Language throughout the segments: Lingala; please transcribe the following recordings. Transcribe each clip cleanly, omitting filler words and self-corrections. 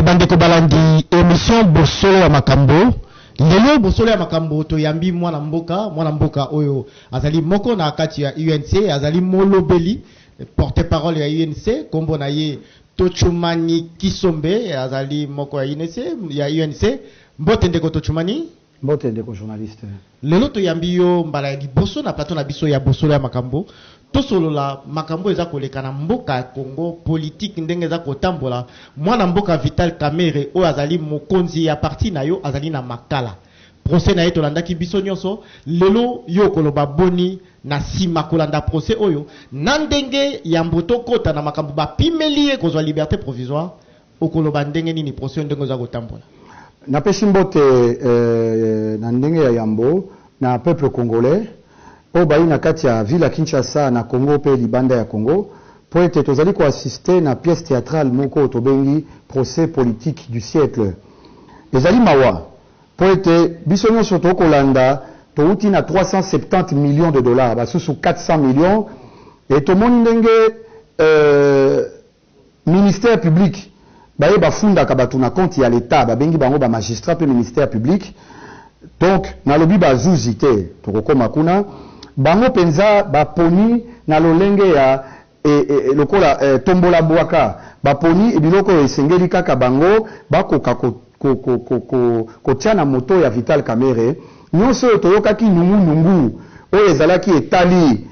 bandeko balandi émission Bosolo ya Makambo. Lelo Bosolo ya Makambo to yambi mwana mboka oyo azali moko na kati ya UNC, azali molobeli porte-parole ya UNC, kombo na ye Tochumani Kisombe, azali moko ya UNC. Mbote ndeko Tochumani. Mbote ndeko journaliste. Lelo to yambi yo mbala ya liboso na plateau na biso ya Bosolo ya Makambo. Tosolola makambo eza koleka na mboka ya Congo, politique ndenge eza kotambola. Mwana mboka Vital Kamerhe o azali mokonzi ya parti na yo azali na makala. Procès na ye tolandaki biso nyonso. Lelo yo koloba boni na sima kolanda procès oyo na ndenge ya mboto kota na makambo bapimeli ye kozwa liberté provisoire. Okoloba ndenge nini procès ndenge eza kotambola? Na pesi mbote na ndenge ya yambo na peuple congolais o bayi na kati ya ville ya Kinshasa na Congo pe libanda ya Congo po ete tozali ko assister na pièce théâtrale moko tobengi procès politique du siècle. Ezali mawa po ete biso nyonso tokolanda touti na 370 millions de dollars basusu 400 millions et to moni ndenge ministère public baye bafundaka batu na compte ya l'état babengi bango ba magistrat pe ministère public. Donc na lobi bazuzi te tokokoma kuna bango penza baponi na lolenge ya lokola tombola bwaka baponi ebiloko esengeli kaka bango bakoka kotia na moto ya Vital Kamerhe nyonso toyokaki nungu oyo ezalaki etali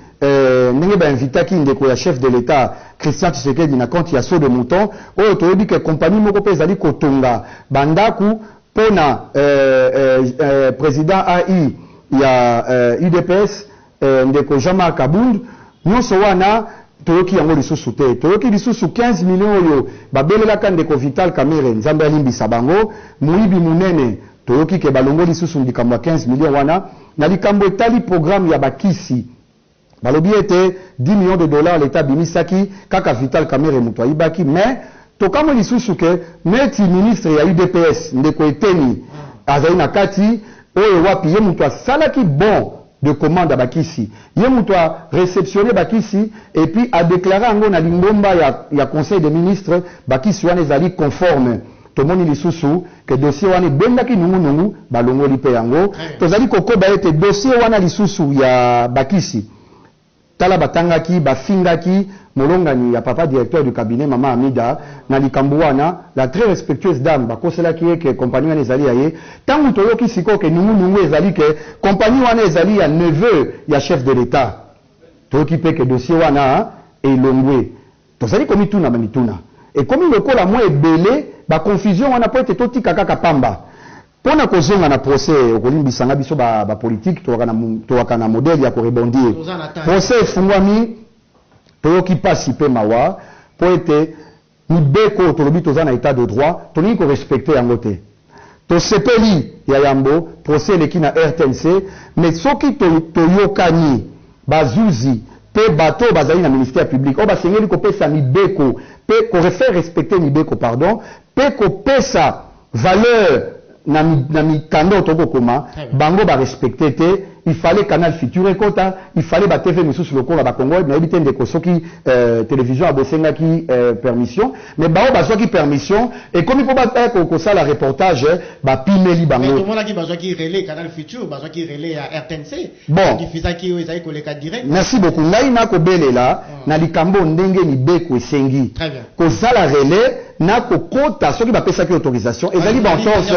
ndenge bainvitaki ndeko ya chef de l'état Christian Tshisekedi na compte ya Saut de Mouton oyo toyebi ke compagnie moko pe ezali kotonga bandaku pona président AI ya UDPS ndeko Jean-Marc Kabund nyonso wana toyoki yango lisusu te toyoki lisusu 15 millions oyo babelelaka ndeko Vital Kamerhe nzambe alimbisa bango muibi munene toyoki ke balongo lisusu likambo ya 15 millions wana na likambo etali programme ya bakisi balobi ete 10 millions de dollars l'état bimisaki kaka Vital Kamerhe muto ayibaki mais tokamo lisusu ke neti ministre ya UDPS ndeko Eteni azali na kati oyo wapi ye muto asalaki bon de commande à Bakissi. Yemouto a réceptionné Bakissi et puis a déclaré en na lingomba ya conseil des ministres Bakissi wane zali conforme. Tomoni lisusu que dossier wane bendaki nungu balongo lipe yango. Tozali kokoba ete dossier wana lisusu ya Bakissi. Tala batangaki bafingaki molongani ya papa directeur du cabinet Mama Amida na likambo wana la très respectueuse dame bakosela ki ke compagnie wana ezali yaye tangu toyoki siko ke nungu ezali ke compagnie wana ezali ya neveu ya chef de l'état toyoki pe ke dossier wana elongwe tozali komituna bamituna et comme lokola mo ebele ba confusion wana po ete totika kaka pamba pona kozonga na procès okolimbisanga biso ba politique towaka na modèle ya ko rebondir procès fungwami toyoki pasi pe mawa po ete mibeko tolobi toza na état de droit tolingi ko respecter yango te tosepeli ya yambo procès eleki na RTNC mais soki toyokani bazuzi pe bato bazali na ministère public o basengeli kopesa mibeko pe ko refaire respecter mibeko pardon pe kopesa valeur na mikando toko koma bango ba respecter te il fallait canal futur ekota il fallait ba TV misusu lokola ba Congo na ebite ndeko soki télévision abosenga ki permission mais bao bazwa ki permission et comme il faut ba ko sala reportage ba pimeli bango mais tout monde qui bazwa ki relais canal futur bazwa ki relais à RTNC bon diffusa ki ezali koleka direct. Merci beaucoup ngai na ko belela na likambo ndenge ni beko esengi ko sala relais na kokota soki bapesaki autorisation ezali bon sens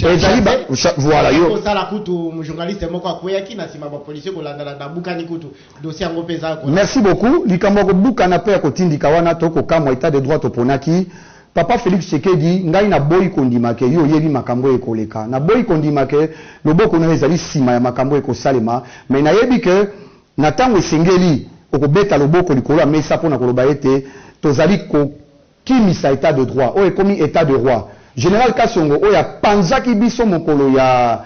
ezali ba voilà yo sala kutu journaliste moko akoyaki na sima ba policier kolanda na bukani kutu dossier ngo pesa ko. Merci beaucoup likambo ko bukana pe akotindika wana to ko kamwa état de droit toponaki papa Félix Tshisekedi ngai na boyi kondimake yo yebi makambo ekoleka na boyi kondimake loboko na ezali sima ya makambo ekosalema mais na yebi ke na tango esengeli okobeta loboko likolo ya mesa pona koloba ete tozali ko kimisa état de droit o ekomi état de roi général Kasongo o ya panzaki biso mokolo ya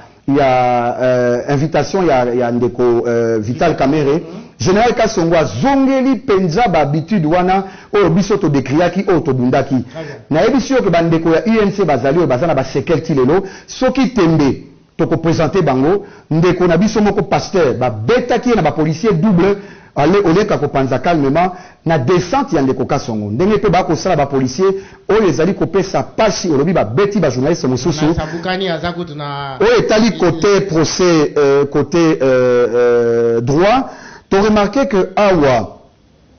invitation ya ndeko Vital Kamerhe général Kasongo azongeli penza ba habitude wana o biso to dekriaki o to bundaki na yebi sio ke bandeko ya UNC bazali o bazana ba sekelti lelo soki tembe to ko présenter bango ndeko na biso moko pasteur ba betaki na ba policier double aller au lieu kako panza calmement na descente ya ndeko Kasongo ndenge pe ba ko sala ba policier o les ali ko pesa pasi olobi ba beti ba journaliste mosusu sabukani azako tuna o etali côté procès côté droit tu remarqué que awa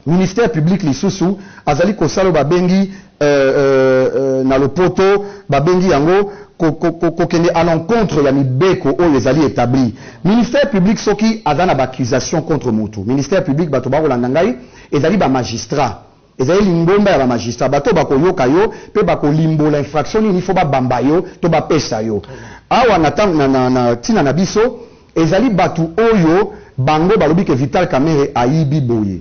ministère public lisusu azali ko sala ba bengi na lopoto ba bengi yango kokende à l'encontre ya mibeko oyo ezali établi ministère public soki azana ba accusation contre mutu ministère public bato ba kolanda ngai ezali ba magistrat ezali lingomba ya ba magistrat bato ba koyoka yo pe ba kolimbola infraction ni fo ba bamba yo to ba pesa yo awa na tina na biso ezali bato oyo bango balobi ke Vital Kamerhe aibi boye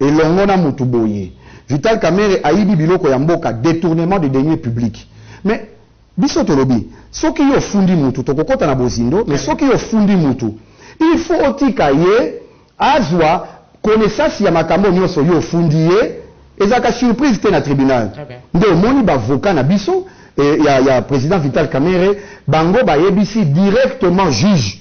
elongo na mutu boye Vital Kamerhe aibi biloko ya mboka détournement de deniers publics mais biso tolobi soki yo fundi mutu tokokota na bozindo mais soki yo fundi mutu il faut otika ye azwa connaissance ya makambo nyonso yo fundi ye ezaka surprise te na tribunal nde omoni bavoka na biso ya président Vital Kamerhe bango bayebisi directement juge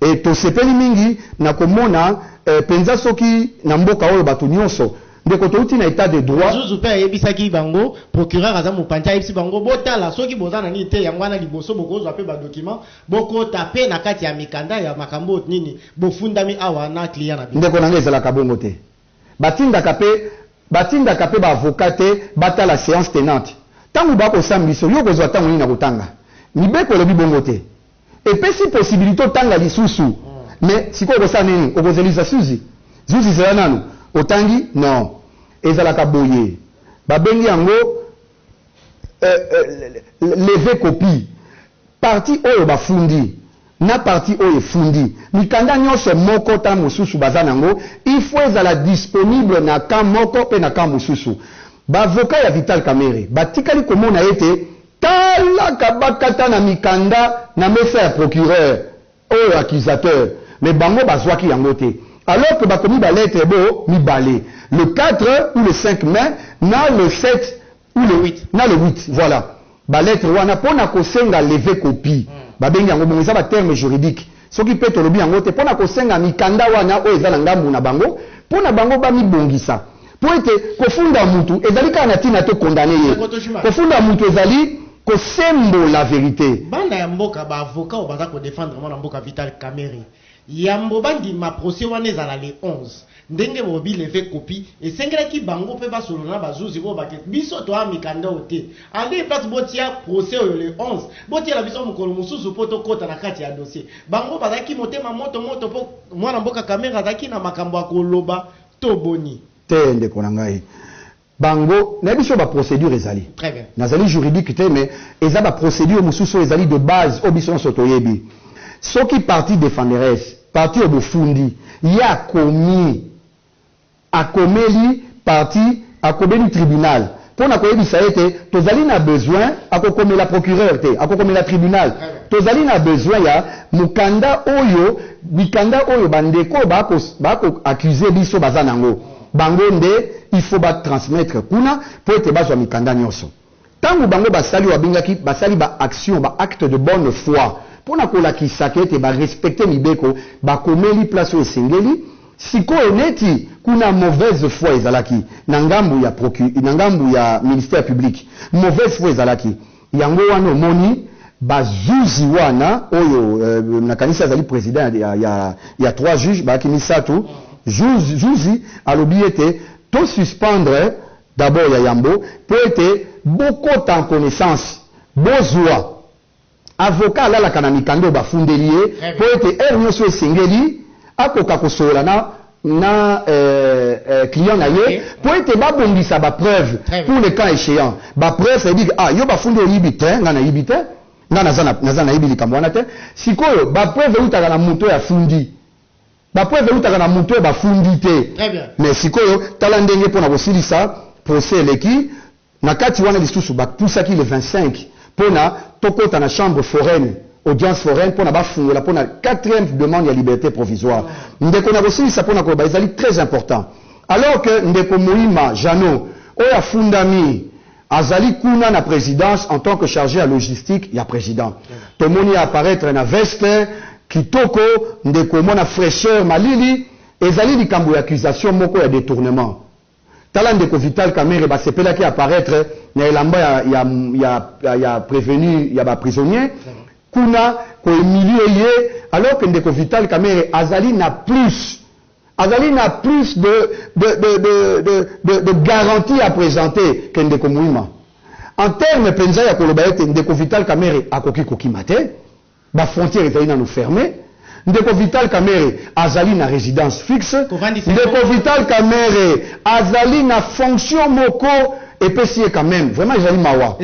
et tosepeli mingi na komona penza soki na mboka oyo bato nyonso ndeko touti na état de droit zuzu pe yebisaki bango procureur aza mopanja yebisi bango botala soki bozana nini te yango wana liboso bokozwa pe ba document bokota pe na kati ya mikanda ya makambo nini bofundami awa na client na ndeko nanga ezalaka bongo te batindaka pe ba avocat te batala séance tenante tangu bakosala biso yo kozwa tango nini na kotanga mibeko elobi bongo te epesi possibilité otanga lisusu mais sikoyo kosala nini okozelisa zuzi zela nanu otangi non ezalaka boye babengi yango lever copie parti oyo bafundi na parti oyo efundi mikanda nyonso moko ta mosusu baza nango il faut ezala disponible na camp moko pe na camp mosusu bavoka ya Vital Kamerhe batikali komona ete talaka bakata na mikanda na mesa ya procureur oyo accusateur mais bango bazwaki yango te alors que bakomi ba lettre bo mibale le 4 ou le 5 mai na le 7 ou le 8 na le 8 voilà ba lettre wana pona kosenga lever copie babengi yango bongo eza ba terme juridique soki pe tolobi yango te pona kosenga mikanda wana oyo eza na ngambu na bango pona bango ba mibongisa po ete kofunda mutu ezali kana tina te condamné ye kofunda mutu ezali kosembo la vérité banda ya mboka ba avocat o baza ko défendre mwana mboka Vital Kamerhe yambo bandi ma procès wana ezala le 11 ndenge bobi lever copie esengelaki bango pe basolo na bazuzi bo baket biso to amikanda ote ande place botia procès oyo le 11 botia la biso mokolo mususu poto kota na kati ya dossier bango bazaki motema moto po mwana mboka Kamerhe azaki na makambo akoloba to boni te ndeko na ngai bango na biso ba procédure ezali très bien nazali juridique te mais eza ba procédure mususu ezali de base obiso soto yebi soki parti défenderesse parti obofundi ya komi akomeli parti akomeli tribunal pona koyebisa ete tozali na besoin akokomela procureur te akokomela tribunal tozali na besoin ya mukanda oyo bikanda oyo bandeko bako accuser biso baza nango bango nde il faut ba transmettre kuna po ete bazwa mikanda nyonso tangu bango basali wabingaki basali ba action ba acte de bonne foi pona kolakisa ke ete ba respecter mibeko bakomeli place oyo esengeli sikoyo neti kuna mauvaise foi ezalaki na ngambu ya ministère public mauvaise foi ezalaki yango wana omoni bazuzi wana oyo nakanisa azali président ya 3 juges baaki misato juzi alobi ete to suspendre d'abord ya yambo po ete bokota en connaissance bozwa avocat alalaka na mikando bafundeli ye po ete ere nyonso esengeli akoka kosolola na client na ye po ete babongisa bapreuve pour le cas échéant bapreuve ebi yo bafundi oyibi te nga nayibi te nga naza nayibi likambo wana te sikoyo bapreuve eutaka na moto ya fundi bapreuve eutaka na moto oyo bafundi te mais sikoyo tala ndenge mpona kosilisa procès eleki na kati wana lisusu bapusaki le 25 mpona tokota na chambre foraine audience foraine mpona bafungola mpona 4e demande ya liberté provisoire ndeko na kosilisa mpona koloba ezali très important alors que ndeko Moïma Jano oyo afundami azali kuna na présidence en tant que chargé à logistique ya président tomoni apparaître na veste kitoko ndeko mona fraîcheur malili ezali likambo ya accusation moko ya détournement tala ndeko Vital Kamerhe basepelaki apparaître na elamba ya prévenu ya ba prisonnier kuna ko emilie ye alors que ndeko Vital Kamerhe azali na plus de garantie à présenter que ndeko Muima en termes penza ya koloba ete ndeko Vital Kamerhe akoki kokima te ba frontière ezali nanu fermé ndeko Vital Kamerhe azali na résidence fixe ndeko Vital Kamerhe azali na fonction moko epesi quand même vraiment ezali mawa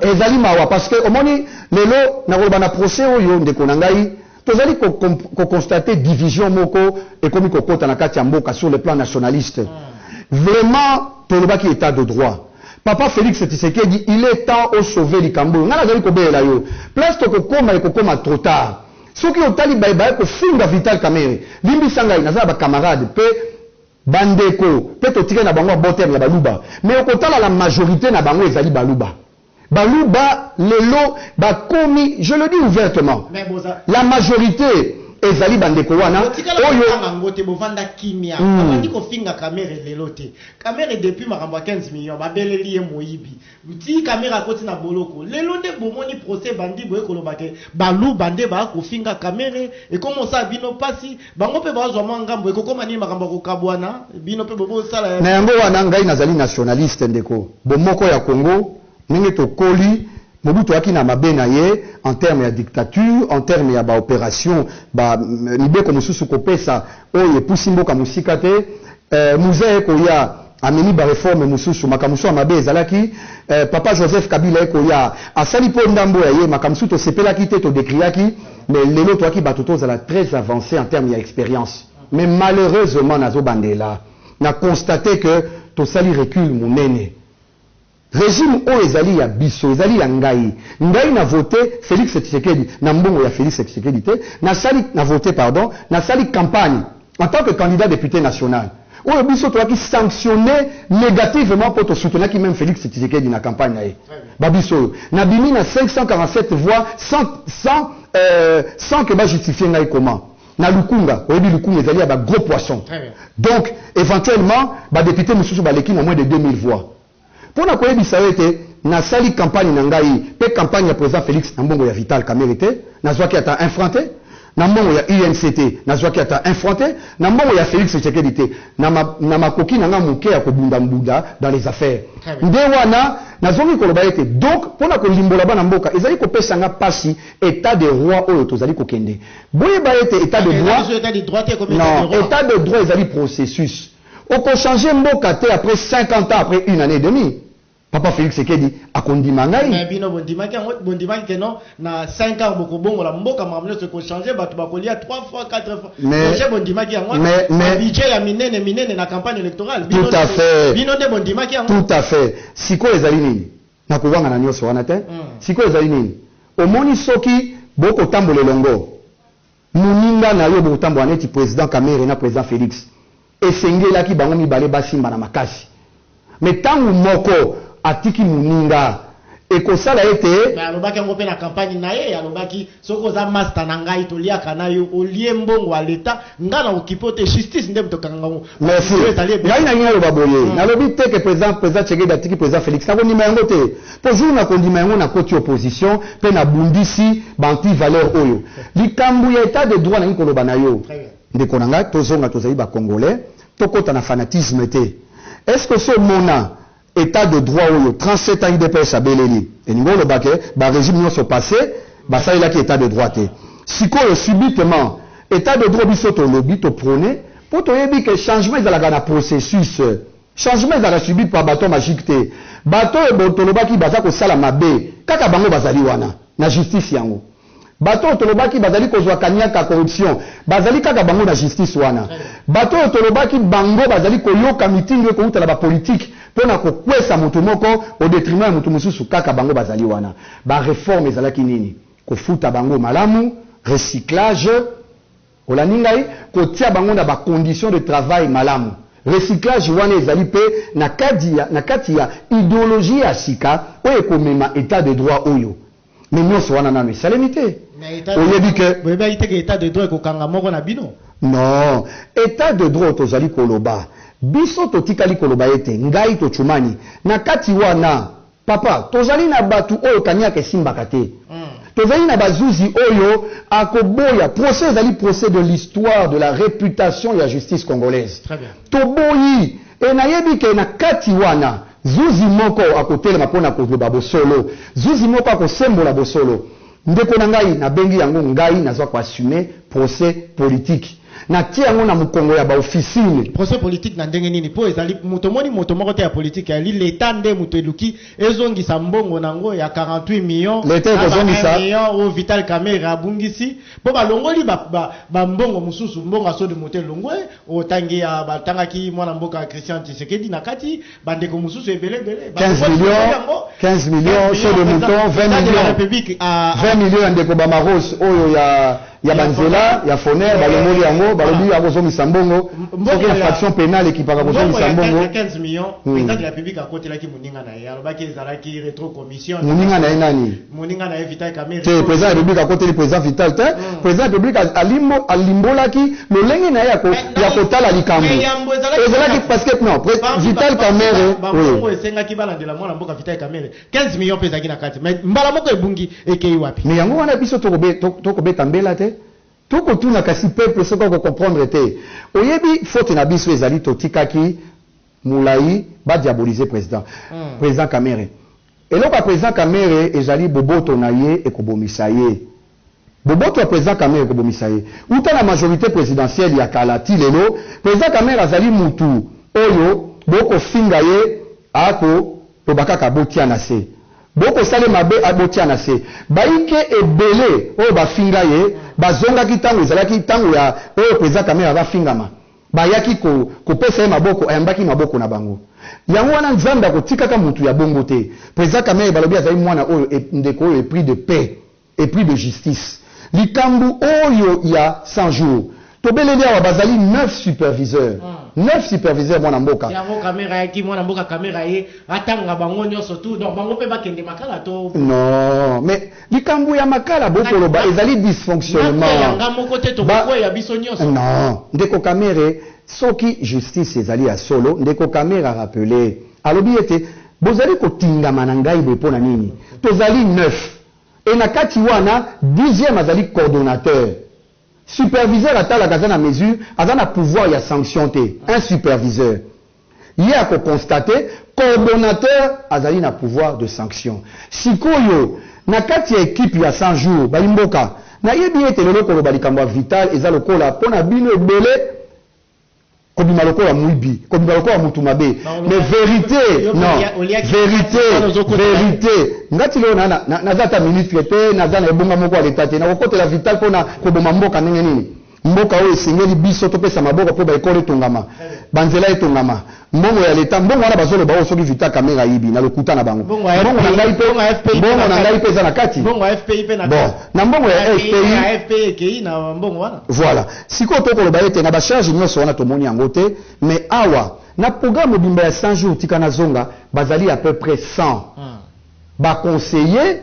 ezali mawa parce que omoni lelo na koloba na procès oyo ndeko na ngai tozali ko constater division moko ekomi kokota na kati ya mboka sur le plan nationaliste vraiment tolobaki état de droit. Papa Félix Tshisekedi, il est temps de sauver les Cambodge. Nga nazali kobela yo. Place to kokoma ekokoma trop tard. Soki otali baiba ko finga Vital Kamerhe. Limbi sanga inaza ba camarade pe bandeko pe to tike na bango boter ya baluba. Mais okotala la majorité na bango ezali baluba. Baluba lelo ba komi, je le dis ouvertement. La majorité ezali bandeko wana oyo ngote bovanda kimia abandi ko finga Kamerhe lelote Kamerhe depuis makambo 15 millions babeleli ye moyibi uti Kamerhe akoti na boloko lelonde bomoni procès bandi boye kolobake balu bande ba ko finga Kamerhe e komo sa bino pasi bango pe bazwa mangambo e kokoma ni makambo ko kabwana bino pe bobo sala na yango wana ngai nazali nationaliste ndeko bomoko ya Congo ninge to koli Mobutu akina mabena ye en termes de dictature, en termes de opération, libeko mususu kopesa oye pusimbo ka musikate musée ko ya ameni ba réforme mususu makamuso amabe ezalaki papa Joseph Kabila ko ya asali po ndambo ya ye makamusu to sepelaki te to décriaki mais lelo to aki batoto zala très avancé en termes d'expérience mais malheureusement nazo bandela na constaté que to sali recul munene. Régime o ezali ya biso ezali ya ngai na voté Félix Tshisekedi na mbongo ya Félix Tshisekedi te na voté pardon na sali campagne en tant que candidat député national o biso to qui sanctionné négativement pour te soutenir qui même Félix Tshisekedi na campagne na ye ba biso na bimi na 547 voix sans que ba justifier ngai comment na lukunga oyebi lukunga ezali ya ba gros poisson donc éventuellement ba député mususu ba leki na moins de 2000 voix. Pour na koyebisa ete na sali campagne na ngai pe campagne ya président Félix na mbongo ya Vital Kamerhe te nazwaki ata infranté na mbongo ya INCT nazwaki ata infranté na mbongo ya Félix Tshisekedi te na makoki na nga muke ya kobunda mbunda dans les affaires nde wana nazongi koloba ete donc pour na kolimbola bana mboka ezali kopesa nga pasi état de droit oyo tozali kokende boyeba ete état de droit non état de droit ezali processus oko changer mboka te après 50 ans après une année et demie. Papa Félix Tshisekedi akondima ngai. Mais bino bondimaki que non na 5 ans boko bongo la mboka mamle se ko changer batu bakolia 3 fois 4 fois. Mais bondimaki yango mais budget ya minene na campagne électorale. Tout à fait. Bino de bondimaki yango. Tout à fait. Siko ezali nini? Na kovanga na nyoso wana te. Siko ezali nini? Omoni soki boko tambola longo. Muninga na yo boko tambola neti président Kamerhe na président Félix. Esengelaki bango mibale basimba na makasi mais tangu moko atiki muninga ekosala ete alobaki yango pe na campagne na ye alobaki soko za master na ngai toliaka na yo olie mbongo wa leta nga na okipote justice nde mtokanga ngo merci ngai na ngalo baboye nalobi te que président Tshisekedi atiki président Félix na kondima yango te po jour na kondima yango na koti opposition pe na bundisi banti valeur oyo likambu ya état de droit na ngikoloba na yo ndeko na ngai tozonga tozali ba congolais tokota na fanatisme te est-ce que ce mona état de droit oyo 37 ans IDPS abeleli eningo lobake ba régime nyonso passé basalelaki état de droit te sikoyo subitement état de droit biso tolobi to prôné po toyebi ke changement ezalaka na processus changement ezalaka subi par bateau magique te bato oyo tolobaki baza kosala mabe kaka bango bazali wana na justice yango bato tolobaki bazali kozwa kanyaka corruption bazali kaka bango na justice wana bato tolobaki bango bazali koyoka mitingi ko utala ba politique pona ko kwesa mutu moko au détriment ya mutu mususu kaka bango bazali wana ba réforme ezalaki nini ko futa bango malamu recyclage olaningai ko tia bango na ba conditions de travail malamu recyclage wana ezali pe na kati ya idéologie ya sika oyo komema état de droit oyo mais nyonso wana nano esalemi te oyebi ke état de droit kokanga moko na bino Non, état de droit tozali koloba. Biso totikali koloba ete ngai to chumani na kati wana papa tozali na batu oyo kanyaka simbaka te. Tozali na bazuzi oyo akoboya procès ezali procès de l'histoire de la réputation et la justice congolaise. Très bien. Toboyi e nayebi ke na kati wana zuzi moko akotelema mpona koloba bosolo, zuzi moko akosembola bosolo. Ndeko na ngai na bengi yango ngai nazwa ko assumer procès politique. Na tia yango na mukongo ya ba officine. Procès politique na ndenge nini po ezali moto moni moto moko te ya politique ya li l'état nde moto eluki ezongisa mbongo nango ya 48 millions. L'état ezongisa millions au Vital Kamerhe abungisi po balongoli ba mbongo mususu mbongo aso de motel longwe otangi ya batangaki mwana mboka Christian Tshisekedi na kati bandeko mususu ebele 15 millions chez de mouton 20 millions 20 millions ndeko ba maros oyo ya banzela ya foner balongoli yango balobi akozongisa mbongo soki infraction pénale qui para kozongisa mbongo 15 millions président de la République akotelaki moninga na ye alobaki ezalaki rétro commission moninga na ye nani moninga na ye Vital Kamerhe te président de la République akoteli président Vital te président de la République alimbolaki lolenge na ye ya kotala likambo ezalaki parce que non Vital Kamerhe bango esengaki balandela mwana mboka Vital Kamerhe 15 millions pesa kina kati mais mbala moko ebungi ekei wapi mais yango wana biso tokobeta mbela te toko tuna kasi peuple soko ko comprendre te oyebi faute na biso ezali totikaki mulai ba diaboliser président président Kamerhe eloko président Kamerhe ezali boboto na ye ekobomisa ye boboto ya président Kamerhe ekobomisa ye uta na majorité présidentielle ya kala ti lelo président Kamerhe azali mutu oyo boko finga ye ako tobakaka botia na se boko sale mabe abotia na se baike ebele oyo bafinga ye bazongaki tango ezalaki tango ya oyo président Kamerhe bafingama bayaki kopesa ye maboko ayambaki maboko na bango yango wana nzambe akotikaka mutu ya bongo te président Kamerhe balobi azali mwana oyo ndeko oyo epris de paix epris de justice likambu oyo ya 100 jours tobeleli awa bazali 9 superviseurs 9 superviseurs mwana mboka yango Kamerhe ayaki mwana mboka Kamerhe ye atanga bango nyonso tout donc bango pe bakende makala to non mais likambu ya makala bokoloba ezali dysfonctionnement yanga moko te to bako ya biso nyonso non ndeko Kamerhe soki justice ezali ya solo ndeko Kamerhe a rappelé alobi ete bozali kotingama na ngai boye mpona nini tozali 9 et na kati wana 10e azali coordonnateur superviseur atalaka aza na mesure aza na pouvoir ya sanction te un superviseur ye ako constate coordonnateur azali na pouvoir de sanction sikoyo na kati ya équipe ya 100 jours balimboka nayebi ete lelo koloba likambo ya Vital eza lokola mpona bino ebele kobima lokola mwibi kobima lokola mutu mabe mais vérité non vérité ngati leo naza ta ministre te naza na ebonga moko ya leta te nakokotela Vital mpona koboma mboka ndenge nini mboka oyo esengeli biso topesa maboko mpo baekole etongama banzela etongama mbongo ya leta mbongo wana bazoloba oyo soki Vital Kamerhe ayibi na lokuta na bango mbongo na ngai mpe eza na kati na mbongo ya FPI ekei na mbongo wana voilà sikoyo tokoloba ete na bacharge nyonso wana tomoni yango te mais awa na programme mobimba ya 100 jours tika na zonga bazali à peu près 100 baconseiller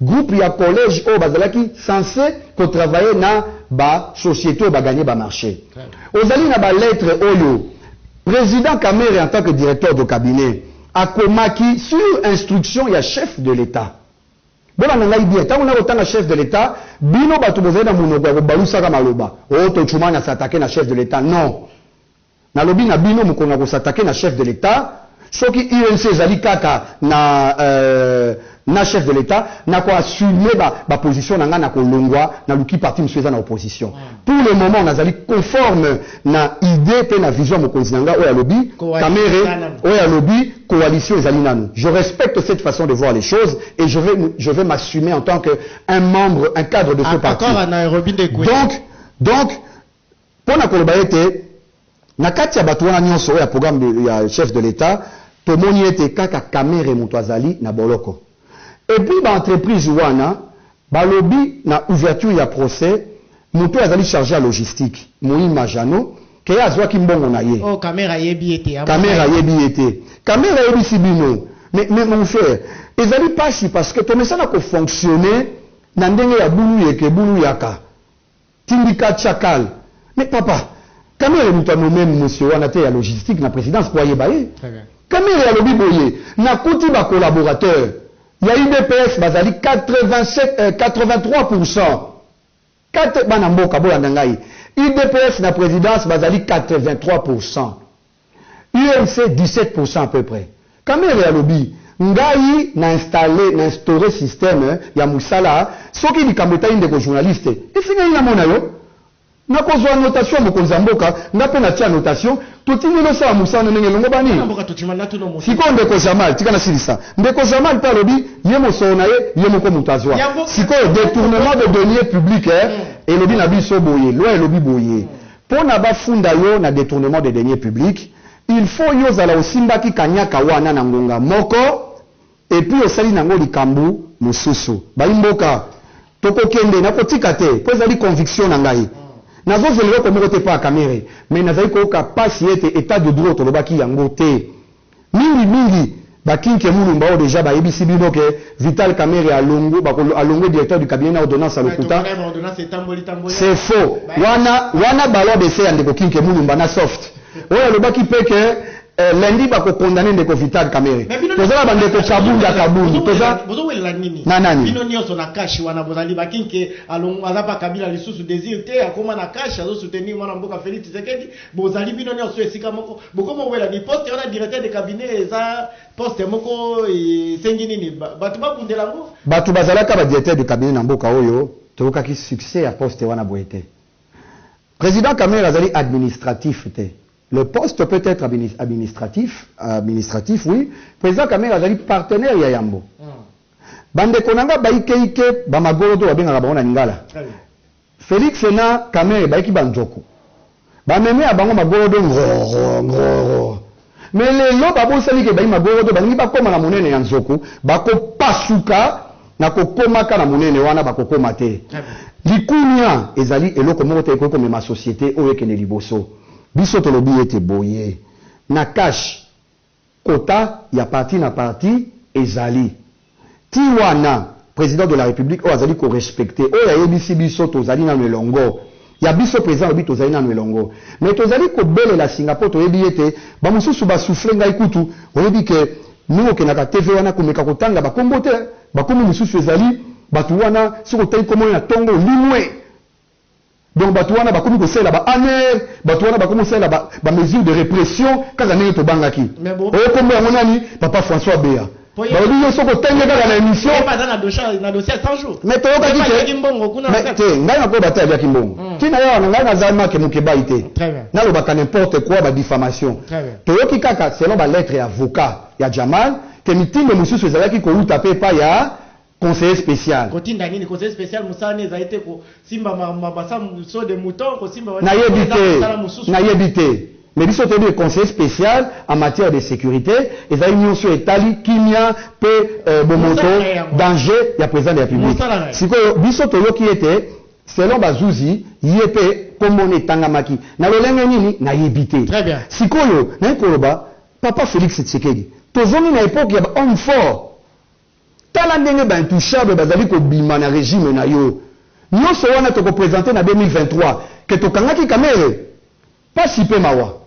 groupe ya collège oyo bazalaki censé kotravailler na société oyo baganye bamarché ozali na balettre oyo président Kamerhe en tant que directeur de cabinet akomaki sur instruction ya chef de l'État bona na ngai bien ntango nakotanga chef de l'État bino bato bozali na monoko ya kobalusaka maloba oyo tochumani asatake na chef de l'État non nalobi na bino mokongo ya kosatake na chef de l'État soki UNC ezali kaka na chef de l'État na ko assumer ba position na nga na kolongwa na luki parti msueza na opposition pour le moment nazali conforme na idée pe na vision mokonzi na nga oya lobi Kamerhe oya lobi coalition ezali nanu je respecte cette façon de voir les choses et je vais m'assumer en tant que un membre un cadre de ce parti donc pona koloba ete na kati ya bato wana nyonso oya programme ya chef de l'État tomoni ete kaka Kamerhe moto azali na boloko et puis l'entreprise wana balobi na ouverture ya procès moto azali chargé à logistique Moïse Majano ke azwaki mbongo na ye Kamerhe ayebi ete Kamerhe ayebi sibino mais mon frère ezali pasi parce que tomesana ko fonctionner na ndenge ya bulu yeke bulu yaka tindika chakal Mais papa, Kamere nous a nommé monsieur on a été à logistique na présidence pour Ayebaye. Très bien. Kamere a lobby boye na kuti ba collaborateur. Il y a UDPS bazali 83%. 4 bana mboka bolanda ngai. UDPS na présidence bazali 83%. UMC 17% à peu près. Kamere a lobby ngai na instauré système ya musala soki likambo indeko journaliste. Esinga ina mona yo. Na kozwa notation mokonzi mboka ngape na tia notation totindelo sa musana ndenge longo bani siko ndeko Jamal tika na silisa ndeko Jamal pa lobi ye mosona ye moko mutazwa siko détournement de deniers publics et lobi na biso boye loi lobi boye pona ba funda yo na détournement de deniers publics il faut yo zala osimbaki kanyaka wana na ngonga moko et puis osali nango likambu mosusu ba mboka tokokende na kotika te po ezali conviction na ngai nazo zelelo ko moko te pa Kamere mais nazali ko ka pasi ete état de droit tolobaki yango te mingi bakinke mulumba o déjà ba ebisi bino ke Vital Kamere alongo directeur du cabinet na ordonnance à Lokuta c'est faux wana balwa de se ande ko kinke mulumba na soft oyo lobaki peke lundi bako condamné ndeko Vital Kamere tozala bandeko kabunda toza na nani bino nyonso na kashi wana bozali bakinke azapa kabila lisusu désir te akoma na kashi azo soutenir mwana mboka Félix Tshisekedi bozali bino nyonso esika moko bokomo wela ni poste wana directeur de cabinet eza poste moko sengi nini batu bakundela ngo batu bazalaka ba directeur de cabinet na mboka oyo tokaki succès à poste wana boete président Kamere azali administratif te. Le poste peut être administratif, oui. Président Kamere azali partenaire ya Yambo. Bande konanga baike bamagoro babenga bango na Lingala. Félix na Kamere baiki banjoko. Bameme abango magoro ngoro. Mais lelo babosali ke bayi magoro bangi bakoma na monene ya nzoko, bako pasuka na kokomaka na monene wana bakokoma te. Likunya ezali eloko moko te ko comme ma société oyo ekene liboso. Biso tolobi ete boye na cash quota ya parti na parti ezali ti wana président de la république o azali ko respecter o ya yebisi biso tozali na melongo ya biso président obi tozali na melongo mais tozali ko belela Singapore to yebi ete ba mususu ba souffler ngai kutu oyebi ke nous ke na ka TV wana komeka kotanga ba kombo te ba komi mususu ezali batu wana siko tayi komo na tongo limwe. Donc batouana ba komi ko sela ba aner batouana ba komi sela ba mesure de répression kaza nene to bangaki o kombo ya nani papa François Béa ba lui soko tenge kaka na émission pas dans na dossier 100 jours mais to yoka kite mais te ngai na ko bata ya kimbongo tina ya na ngai na zama ke mukeba ite na lo baka n'importe quoi ba diffamation to yoki kaka selon ba lettre ya avocat ya Jamal ke mitinde mususu ezalaki ko uta pe pa ya conseiller spécial. Kotinda nini conseiller spécial Moussane a été ko simba mabasa so de mouton ko simba na yebité mais biso te conseiller spécial en matière de sécurité et ça union sur Italie kimia pe bomoto danger ya président de la République. Siko biso to yoki était selon bazuzi yepé comme on est tangamaki na lolenge nini na yebité. Très bien. Siko yo na koloba papa Félix Tshisekedi tozoni na époque ya homme fort tala ndenge ba intouchable bazali ko bima na régime na yo nyonso wana to ko présenter na 2023 que to kangaki Kamere pas si peu mawa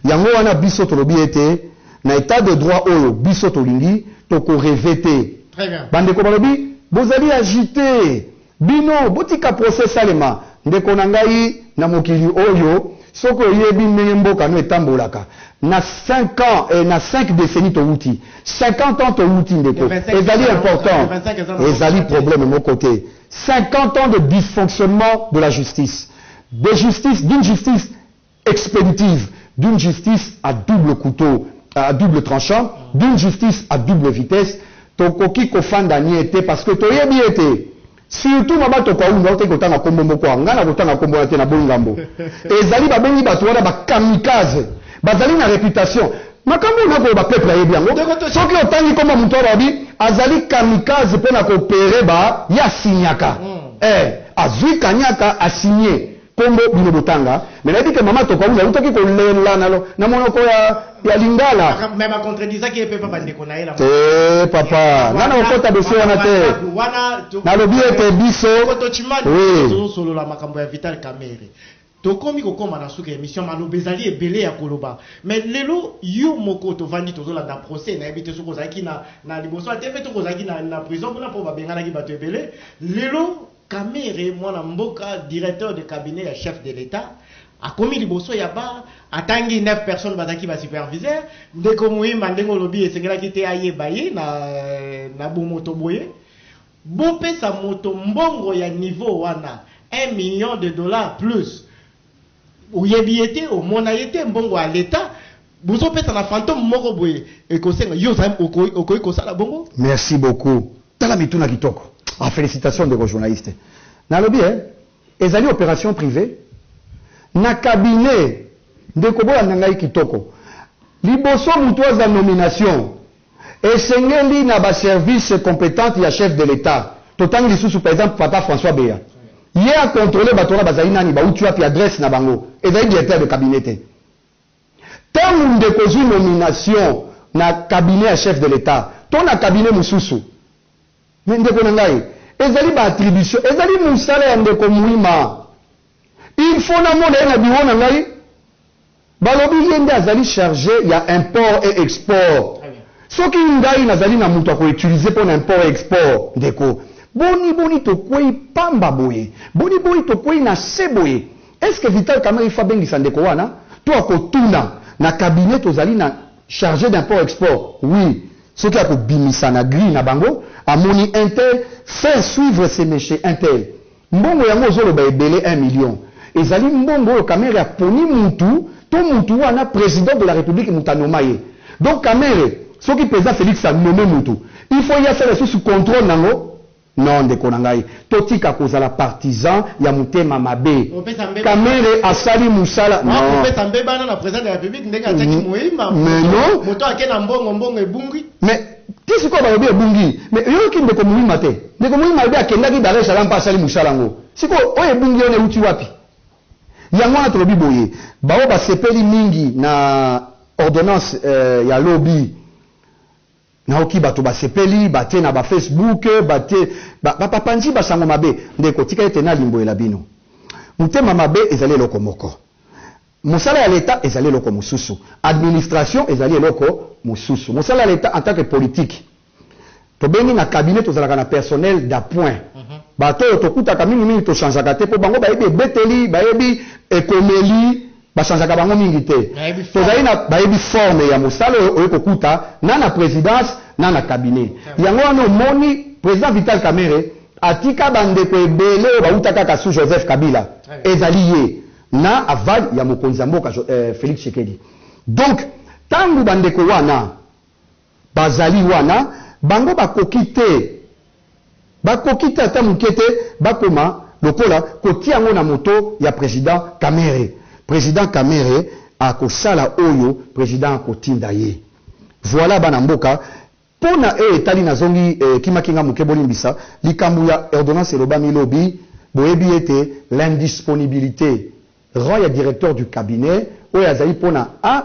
yango wana biso to lobi ete na état de droit oyo biso to lingi to ko revêter très bien bande ko balobi bozali agité bino botika procès salema ndeko na ngai na mokili oyo soko yebi ndenge mboka no etambolaka na 5 ans et na 5 décennies to wuti 50 ans to wuti ndeko ezali important ezali problème mon côté 50 ans de dysfonctionnement de la justice d'une justice expéditive d'une justice à double couteau à double tranchant d'une justice à double vitesse tokoki kofanda ni ete parce que to yebi ete surtout mabato kwa unga ote kotanga kombo moko ngana kotanga kombo na te na bongambo ezali babengi bato wana ba kamikaze bazali na réputation makambo na ko ba peuple ayebi yango soki otangi kombo muto babi azali kamikaze pona ko opérer ba ya signaka azui kanyaka a signé Kombo bino botanga mais na dit que maman to ko uza utaki ko lela na monoko ya lingala mais ma contredisa qui peut pas bande ko na ela papa nana okota dossier wana te na lobi ete biso oui solo la makambo ya Vital Kamerhe to komi ko koma na suka émission malobezali ebele ya koloba mais lelo yo moko to vandi to zola na procès na ebite soko zaki na liboso ateme to kozaki na prison pour ba bengana ki bato ebele lelo Kamerhe mwana mboka directeur de cabinet ya chef de l'État a commis liboso ya ba atangi 9 personnes bazaki ba superviseur ndeko muima ndengo lobi esengela ki te ayeba ye na bomoto boye bopesa moto mbongo ya niveau wana $1 million plus oyebi ete omona ete mbongo ya l'État bozo pesa na fantôme moko boye ekosenga yo za okoyi kosala bongo. Merci beaucoup tala mituna kitoko. Ah, félicitations de vos journalistes. Nalobi, ezali opération privée. Na cabinet de Kobola Nangai Kitoko. Liboso mutoza nomination. Esengeli na ba service compétent ya chef de l'État. Totangi lisusu par exemple Papa François Béa. Il a contrôlé batora bazali nani ba utu api adresse na bango. Ezali directeur de cabinet. Tant de kozu nomination na cabinet ya chef de l'État. Ton na cabinet mususu. Ndeko nangai ezali ba attribution ezali musala ya ndeko muima il faut na mona na biwo nangai balobi yende azali chargé ya import et export soki ngai nazali na mutu ko utiliser pour import et export ndeko boni to kwei pamba boye boni to kwei na seboye est-ce que Vital Kamerhe fa bengisa ndeko wana to akotuna na cabinet tozali na chargé d'import export oui ce qui a pour bimisa na gris na bango amoni intel faire suivre ces méchants intel mbongo yango zolo ba ebele 1 million ezali mbongo Kamerhe a poni mutu to mutu wana président de la République mutanomaye donc Kamerhe ce qui président Félix a nommé mutu il faut y faire sous contrôle nango non ndeko nangai totika kozala partisan ya mutema mabe Kamerhe asali musala non pesa mbebana na président de la République ndenge ataki muima mais non moto akena mbongo ebungi mais qu'est-ce qu'on va dire bungi mais yo ki ndeko muima te ndeko muima be akendaki Dar es Salaam pa asali musala ngo siko oye bungi one uti wapi yango na tolobi boye bao ba sepeli mingi na ordonnance ya lobby na oki bato ba sepeli bate na ba Facebook bate ba panzi ba sango mabe ndeko tika ete na limbo ela bino mutema mabe ezali eloko moko musala ya l'État ezali eloko mususu administration ezali eloko mususu musala ya l'État en tant que politique to bengi na cabinet tozalaka na personnel d'appoint bato tokutaka mingi to changeaka te po bango bayebi beteli bayebi ekomeli bachangeaka bango mingi te tozali na bayebi forme ya musala oyo kokuta na présidence na cabinet yango wana omoni président Vital Kamerhe atika bandeko ebele oyo bautaka kaka sous Joseph Kabila ezali ye na aval ya mokonzi ya mboka Félix Tshisekedi donc tangu bandeko wana bazali wana bango bakoki te ata moke te bakoma lokola kotia yango na moto ya président Kamerhe akosala oyo président akotinda ye voilà bana mboka pona etali nazongi kimakinga moke bolimbisa likambo ya ordonnance elobami lobi boyebi ete l'indisponibilité rang ya directeur du cabinet oyo azali pona a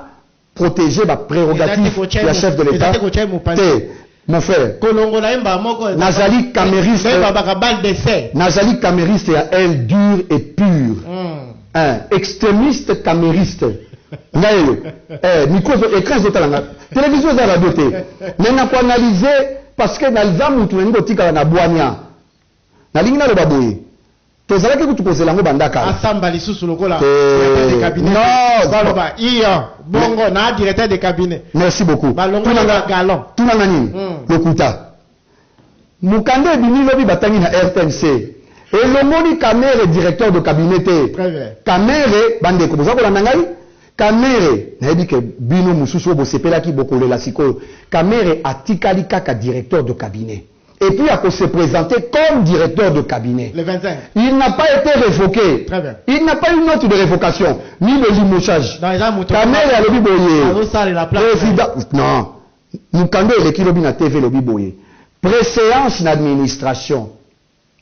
protéger ba prérogative ya chef de l'État te mon frère nazali camériste ya elle dure et pure extrémiste camériste ngayo micro écran zotalanga télévision za radio te mais na ko analyser parce que na zamu tu ngo tika na bwanya na lingi na lo baboye tozalaki kutukozela ngo bandaka asamba lisusu lokola directeur de cabinet non baloba iyo bongo na directeur de cabinet merci beaucoup tunanga galon tunanga nini lokuta mukande bini lobi batangi na RTNC elongoni Kamerhe directeur de cabinet te Kamerhe bandeko bozako na ngai Kamerhe nayebi ke bino mususu bosepelaki bokolela sikoyo Kamerhe atikali kaka directeur de cabinet et puis à se présenter comme directeur de cabinet. Le 25. Il n'a pas été révoqué. Très bien. Il n'a pas eu une note de révocation, ni de limogeage. Kamerhe a lobi boye. Président. Non. Mukando eleki lobi na TV lobi boye. Préséance na administration.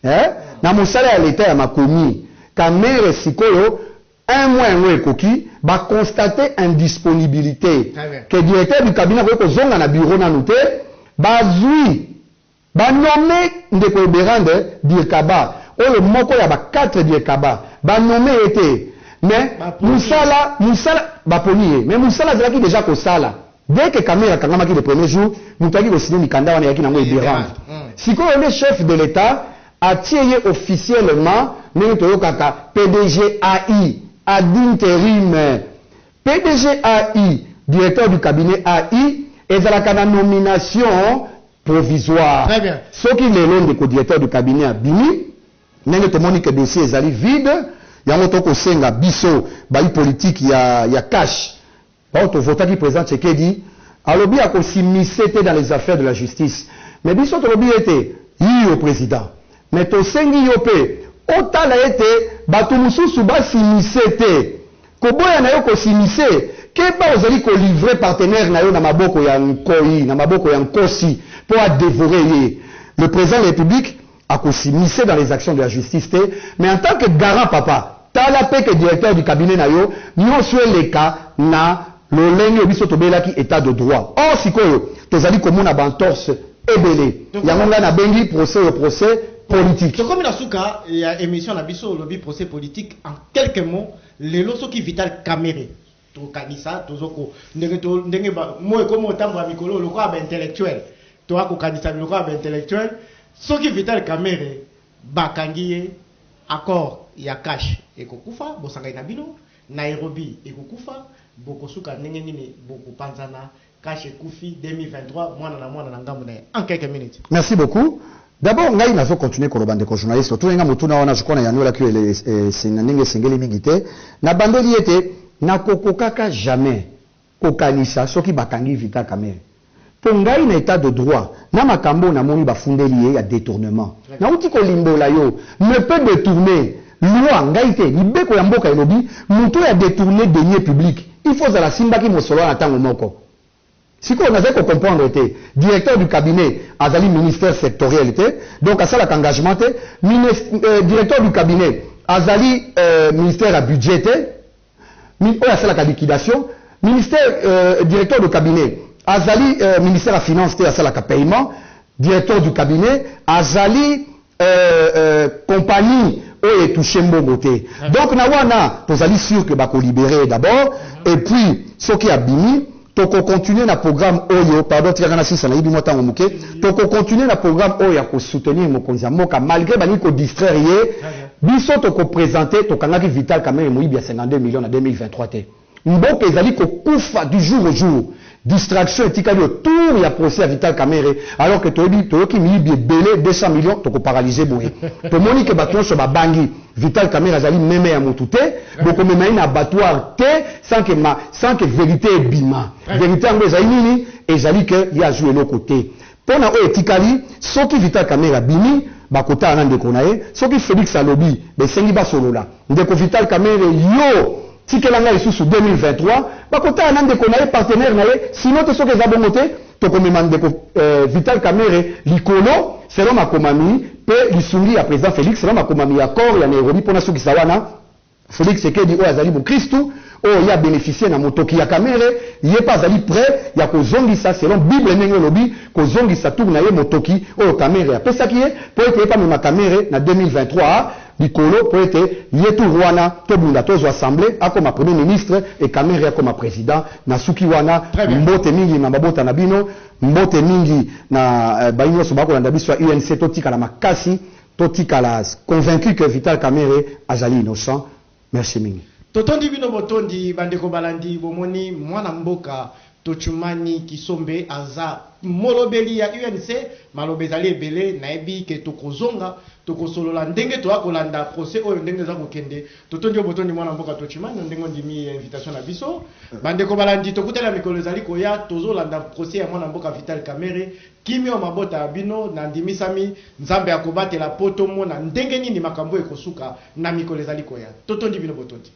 Na mosala ya l'État ya makomi. Kamere sikoyo un mois un koki ba constater indisponibilité que directeur du cabinet ko zonga na bureau na noté ba zui ba nommé ndeko Berande Dirkaba oyo moko ya ba 4 Dirkaba ba nommé été mais Moussala ba ponier mais Moussala zaki déjà ko sala dès que Kamere kangamaki le premier jour mutaki ko signer mikanda wana yaki na ngo Berande sikoyo le chef de l'état a tiré officiellement n'importe kaka PDG AI ad intérim PDG AI directeur du cabinet AI et à la nomination provisoire. Très bien. Ce qui est le nom du directeur du cabinet à Bini, n'est pas que dossier est vide. Il y a un autre qui a biso, bail politique, il y a cash. Autre votant qui présente ce qui dit, alors bien qu'on s'immisce dans les affaires de la justice. Mais biso to lobby était, il au président. Mais to sengi yopé, autant la été, bato mususu ba s'immisce te. Koboya na yo ko s'immisce. Keba ozali ko livrer partenaire na yo na maboko ya nkoi, na maboko ya nkosi pour dévorer. Le président de la République a s'immiscer dans les actions de la justice, mais en tant que garant papa, tala pe que directeur du cabinet na yo, nyo soit les cas na le lengi obiso tobela ki état de droit. Or sikoyo, tozali komona bantorse ebele. Yangonga na bengi procès politique. C'est comme la souka, il y a émission na biso lobby procès politique en quelques mots, les loso qui vital caméré. To kanisa tozoko ndenge ba moi comme otambo mikolo loko ba intellectuel. To ako kanisa loko ba intellectuel. Soki vital caméré bakangiye accord ya cash ekokufa bosanga na bino Nairobi ekokufa bokosuka ndenge nini bokopanzana cash ekufi 2023 mwana na ngambo na en quelques minutes. Merci beaucoup. D'abord, ngai nazo continuer ko lobande ko journaliste. Tout nga mutuna wana je connais yanyo la que les sinanenge sengeli mingite. Na bandoli ete na kokokaka jamais kokanisa soki bakangi Vital Kamerhe. Po ngai na état de droit, na makambo na moni bafundeli ya détournement. Na uti ko limbola yo, ne peut détourner loi ngai te libeko ya mboka elobi, mutu ya détourner deniers publics. Il faut za la simba ki mosolo na tango moko. Si on avait qu'on comprendre était directeur du cabinet azali ministère sectoriel était donc à ça l'engagement était directeur du cabinet azali ministère à budget à ça la liquidation ministère directeur du cabinet azali ministère à finance à ça la paiement directeur du cabinet azali compagnie et touché mbogoté donc na wana tozali sûr que bako libérer d'abord et puis ce qui a bimi toko continuer na programme oyo pardon tirana sisa na yibi mota ngomuke toko continuer na programme oyo ya ko soutenir mokonzi ya moka malgré bani ko distraire biso toko présenter tokangaki Vital Kamerhe moyibi ya 52 millions na 2023 te mboka ezali ko kufa du jour au jour distraction etikali autour ya procès à Vital Kamerhe alors que toyoki miyibi belé 200 millions toko paralyser boye to moni ke bato so babangi Vital Kamerhe azali meme ya motu te boko mema ina abattoir te sans que vérité ebima vérité yango ezali nini ezali ke ya jouer le côté pona o etikali soki Vital Kamerhe abimi bakota na ndeko na ye soki Félix alobi besengi basolola ndeko Vital Kamerhe yo tikelanga isusu 2023 bakota na ndeko na ye partenaire na ye sinon to soki eza bongo te tokomema ndeko Vital Kamerhe likolo selon makomami pe lisungi ya président Félix selon makomami ya corps ya Nairobi pona soki sawana Félix Sekedi o azali bo Christou o ya bénéficier na motoki ya Kamerhe ye pas azali prêt ya kozongisa selon Bible ndenge lobi kozongisa tour na ye motoki o Kamerhe apesaki ye po ete pa mema Kamerhe na 2023 likolo po ete ye tour wana tobunda tozo assemblée akoma premier ministre et Kamerhe akoma président na suki wana mbote mingi na mabota na bino mbote mingi na baino so bakolanda biso ya UNC totika la makasi totika la convaincu que Vital Kamerhe azali innocent. Merci mingi. Totondi bino botondi bandeko balandi bomoni mwana mboka Tochumani Kisombe aza molobeli ya UNC malobezali ebele na ebi ke tokozonga tokosolola ndenge to akolanda procès oyo ndenge za kokende totondi botondi mwana mboka Tochumani ndenge ndimi invitation na biso bandeko balandi tokutela mikolo ezali koya tozolanda procès ya mwana mboka Vital Kamerhe kimio mabota abino na ndimisami nzambe akobatela poto mona ndenge nini makambo ekosuka na mikolo ezali koya totondi bino botondi